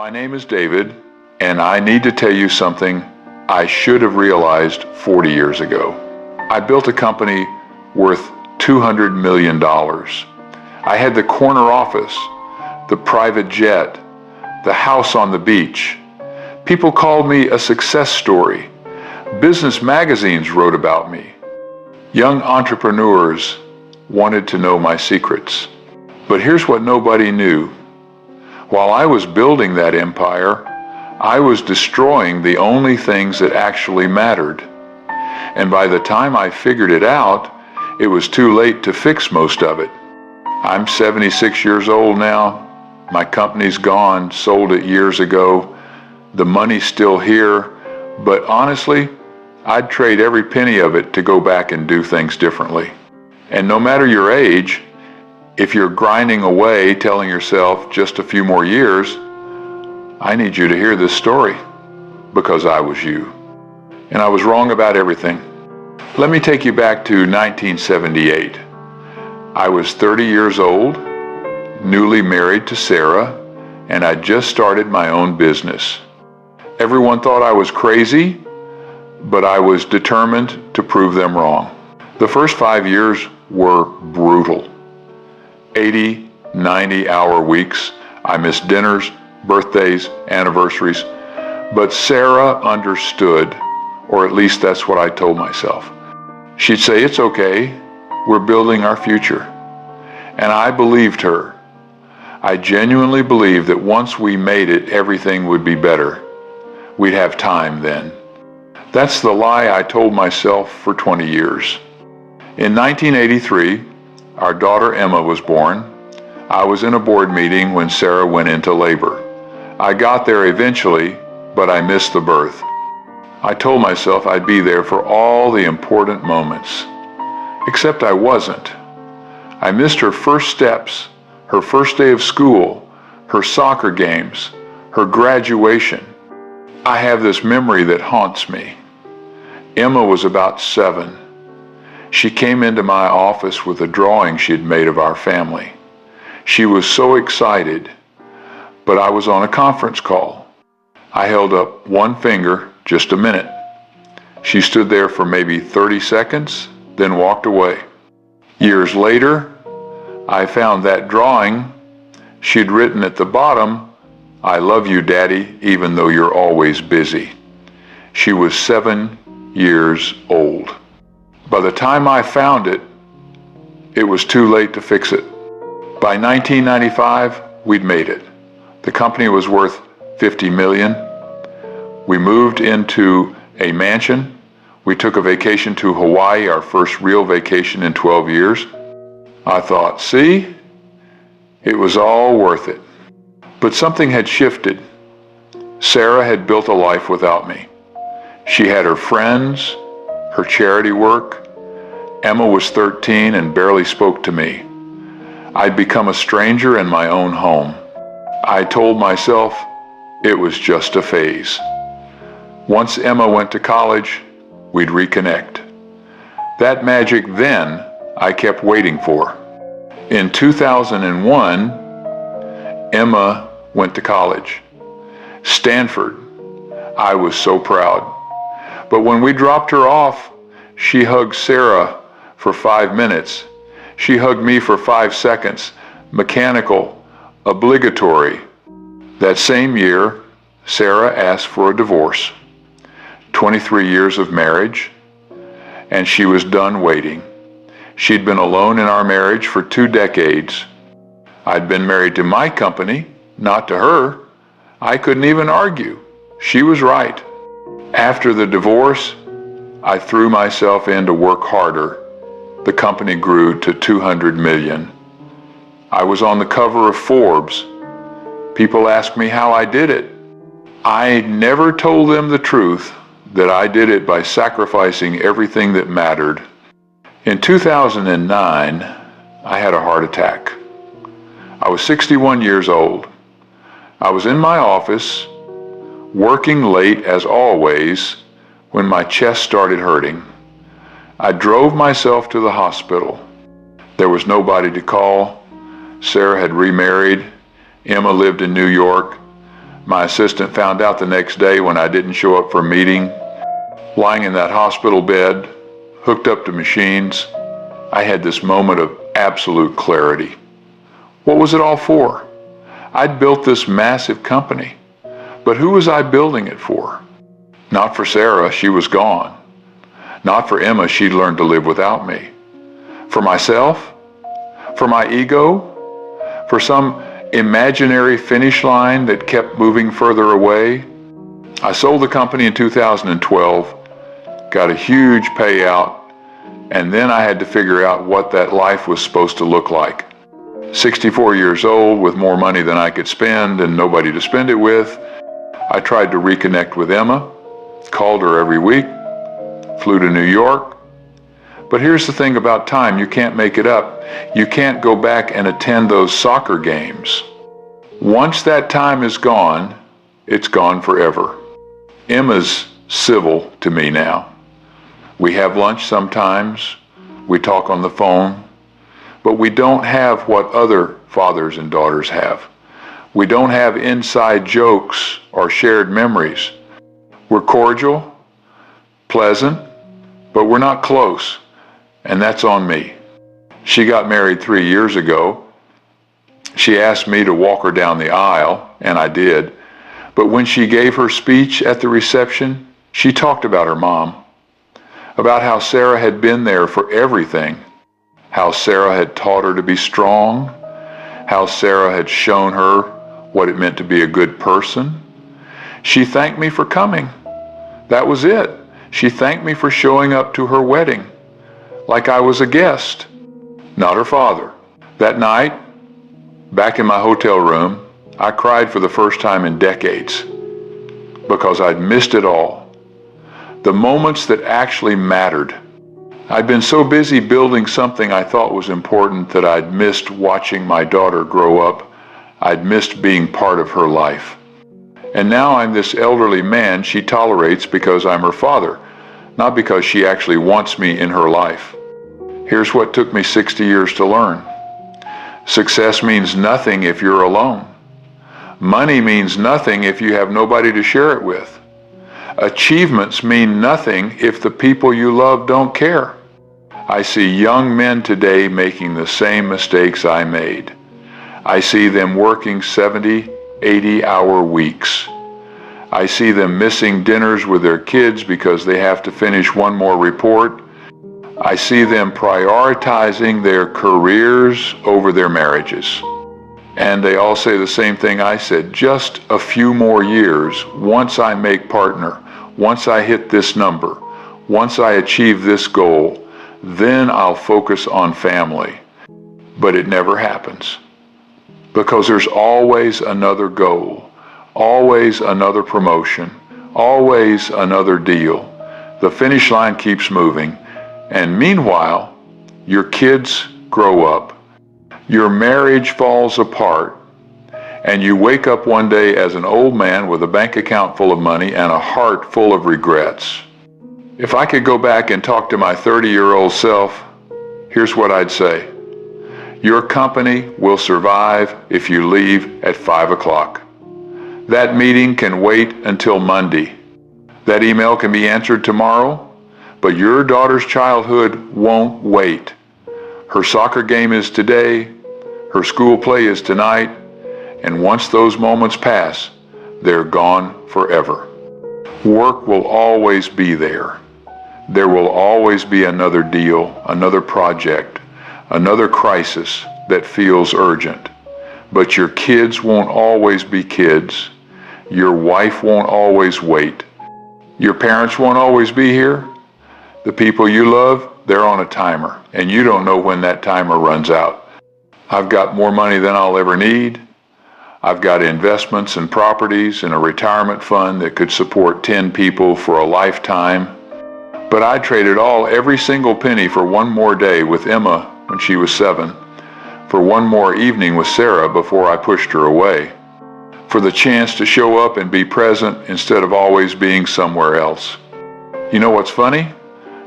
My name is David, and I need to tell you something I should have realized 40 years ago. I built a company worth $200 million. I had the corner office, the private jet, the house on the beach. People called me a success story. Business magazines wrote about me. Young entrepreneurs wanted to know my secrets. But here's what nobody knew. While I was building that empire, I was destroying the only things that actually mattered. And by the time I figured it out, it was too late to fix most of it. I'm 76 years old now. My company's gone, sold it years ago. The money's still here, but honestly, I'd trade every penny of it to go back and do things differently. And no matter your age, if you're grinding away telling yourself just a few more years, I need you to hear this story because I was you. And I was wrong about everything. Let me take you back to 1978. I was 30 years old, newly married to Sarah, and I just started my own business. Everyone thought I was crazy, but I was determined to prove them wrong. The first 5 years were brutal. 80, 90-hour weeks. I missed dinners, birthdays, anniversaries. But Sarah understood, or at least that's what I told myself. She'd say, "It's okay, we're building our future." And I believed her. I genuinely believed that once we made it, everything would be better. We'd have time then. That's the lie I told myself for 20 years. In 1983, our daughter Emma was born. I was in a board meeting when Sarah went into labor. I got there eventually, but I missed the birth. I told myself I'd be there for all the important moments. Except I wasn't. I missed her first steps, her first day of school, her soccer games, her graduation. I have this memory that haunts me. Emma was about 7. She came into my office with a drawing she had made of our family. She was so excited, but I was on a conference call. I held up one finger, just a minute. She stood there for maybe 30 seconds, then walked away. Years later, I found that drawing. She'd written at the bottom, "I love you, Daddy, even though you're always busy." She was 7 years old. By the time I found it, it was too late to fix it. By 1995, we'd made it. The company was worth $50 million. We moved into a mansion. We took a vacation to Hawaii, our first real vacation in 12 years. I thought, see, it was all worth it. But something had shifted. Sarah had built a life without me. She had her friends, her charity work. Emma was 13 and barely spoke to me. I'd become a stranger in my own home. I told myself it was just a phase. Once Emma went to college, we'd reconnect. That magic then I kept waiting for. In 2001, Emma went to college. Stanford. I was so proud. But when we dropped her off, she hugged Sarah for 5 minutes. She hugged me for 5 seconds. Mechanical, obligatory. That same year, Sarah asked for a divorce. 23 years of marriage, and she was done waiting. She'd been alone in our marriage for 2 decades. I'd been married to my company, not to her. I couldn't even argue. She was right. After the divorce, I threw myself in to work harder. The company grew to $200 million. I was on the cover of Forbes. People asked me how I did it. I never told them the truth that I did it by sacrificing everything that mattered. In 2009, I had a heart attack. I was 61 years old. I was in my office, working late as always, when my chest started hurting. I drove myself to the hospital. There was nobody to call. Sarah had remarried. Emma lived in New York. My assistant found out the next day when I didn't show up for a meeting. Lying in that hospital bed, hooked up to machines, I had this moment of absolute clarity. What was it all for? I'd built this massive company, but who was I building it for? Not for Sarah, she was gone. Not for Emma, she'd learned to live without me. For myself? For my ego? For some imaginary finish line that kept moving further away? I sold the company in 2012, got a huge payout, and then I had to figure out what that life was supposed to look like. 64 years old with more money than I could spend and nobody to spend it with, I tried to reconnect with Emma, called her every week, flew to New York. But here's the thing about time, you can't make it up. You can't go back and attend those soccer games. Once that time is gone, it's gone forever. Emma's civil to me now. We have lunch sometimes, we talk on the phone, but we don't have what other fathers and daughters have. We don't have inside jokes or shared memories. We're cordial, pleasant, but we're not close, and that's on me. She got married 3 years ago. She asked me to walk her down the aisle, and I did. But when she gave her speech at the reception, she talked about her mom, about how Sarah had been there for everything, how Sarah had taught her to be strong, how Sarah had shown her what it meant to be a good person. She thanked me for coming. That was it. She thanked me for showing up to her wedding, like I was a guest, not her father. That night, back in my hotel room, I cried for the first time in decades because I'd missed it all. The moments that actually mattered. I'd been so busy building something I thought was important that I'd missed watching my daughter grow up. I'd missed being part of her life. And now I'm this elderly man she tolerates because I'm her father, not because she actually wants me in her life. Here's what took me 60 years to learn. Success means nothing if you're alone. Money means nothing if you have nobody to share it with. Achievements mean nothing if the people you love don't care. I see young men today making the same mistakes I made. I see them working 70, 80-hour weeks. I see them missing dinners with their kids because they have to finish one more report. I see them prioritizing their careers over their marriages. And they all say the same thing I said, just a few more years, once I make partner, once I hit this number, once I achieve this goal, then I'll focus on family. But it never happens. Because there's always another goal, always another promotion, always another deal. The finish line keeps moving. And meanwhile, your kids grow up. Your marriage falls apart, and you wake up one day as an old man with a bank account full of money and a heart full of regrets. If I could go back and talk to my 30-year-old self, here's what I'd say. Your company will survive if you leave at 5 o'clock. That meeting can wait until Monday. That email can be answered tomorrow, but your daughter's childhood won't wait. Her soccer game is today, her school play is tonight, and once those moments pass, they're gone forever. Work will always be there. There will always be another deal, another project, another crisis that feels urgent. But your kids won't always be kids. Your wife won't always wait. Your parents won't always be here. The people you love, they're on a timer, and you don't know when that timer runs out. I've got more money than I'll ever need. I've got investments and properties and a retirement fund that could support 10 people for a lifetime. But I'd trade it all, every single penny, for one more day with Emma when she was 7, for one more evening with Sarah before I pushed her away, for the chance to show up and be present instead of always being somewhere else. You know what's funny?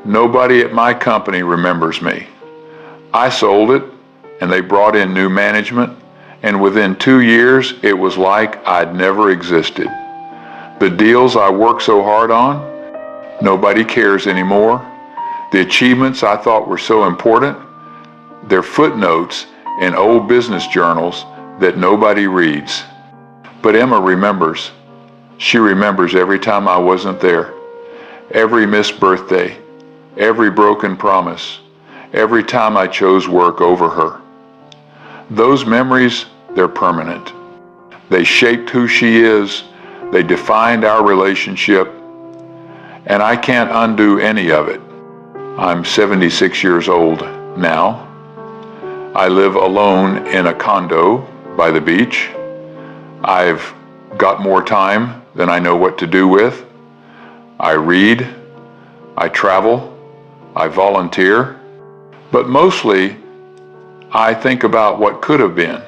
Nobody at my company remembers me. I sold it, and they brought in new management, And within 2 years, it was like I'd never existed. The deals I worked so hard on, nobody cares anymore. The achievements I thought were so important, they're footnotes in old business journals that nobody reads. But Emma remembers. She remembers every time I wasn't there, every missed birthday, every broken promise, every time I chose work over her. Those memories, they're permanent. They shaped who she is. They defined our relationship. And I can't undo any of it. I'm 76 years old now. I live alone in a condo by the beach. I've got more time than I know what to do with. I read, I travel, I volunteer, but mostly I think about what could have been.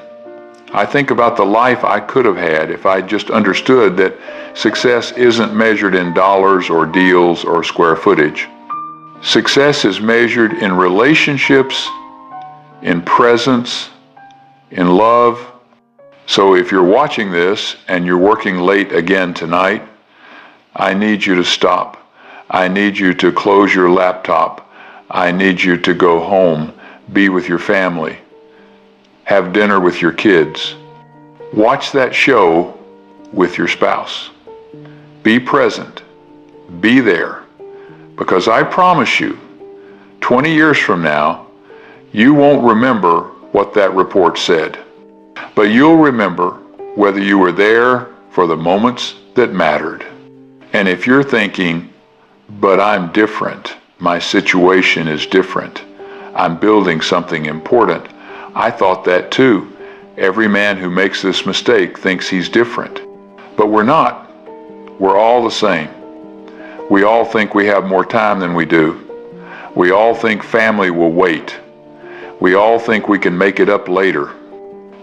I think about the life I could have had if I just understood that success isn't measured in dollars or deals or square footage. Success is measured in relationships, in presence, in love. So if you're watching this and you're working late again tonight, I need you to stop. I need you to close your laptop. I need you to go home, be with your family, have dinner with your kids. Watch that show with your spouse. Be present. Be there. Because I promise you, 20 years from now, you won't remember what that report said. But you'll remember whether you were there for the moments that mattered. And if you're thinking, but I'm different, my situation is different, I'm building something important, I thought that too. Every man who makes this mistake thinks he's different. But we're not. We're all the same. We all think we have more time than we do. We all think family will wait. We all think we can make it up later.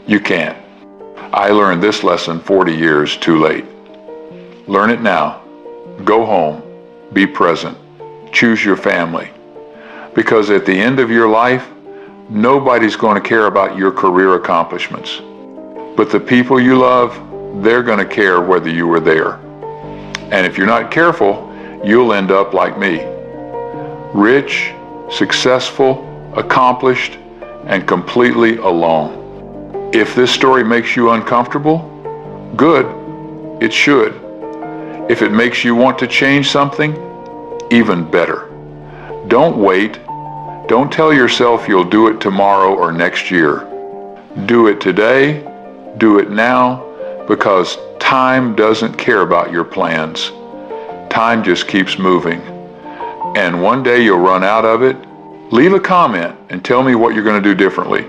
You can't. I learned this lesson 40 years too late. Learn it now. Go home. Be present. Choose your family. Because at the end of your life, nobody's going to care about your career accomplishments. But the people you love, they're going to care whether you were there. And if you're not careful, you'll end up like me. Rich, successful, accomplished, and completely alone. If this story makes you uncomfortable, good. It should. If it makes you want to change something, even better. Don't wait. Don't tell yourself you'll do it tomorrow or next year. Do it today. Do it now, because time doesn't care about your plans. Time just keeps moving. And one day you'll run out of it. Leave a comment and tell me what you're going to do differently.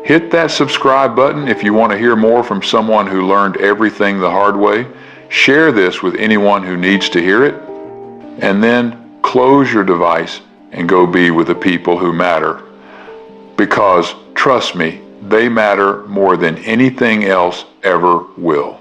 Hit that subscribe button if you want to hear more from someone who learned everything the hard way. Share this with anyone who needs to hear it. And then close your device and go be with the people who matter. Because, trust me, they matter more than anything else ever will.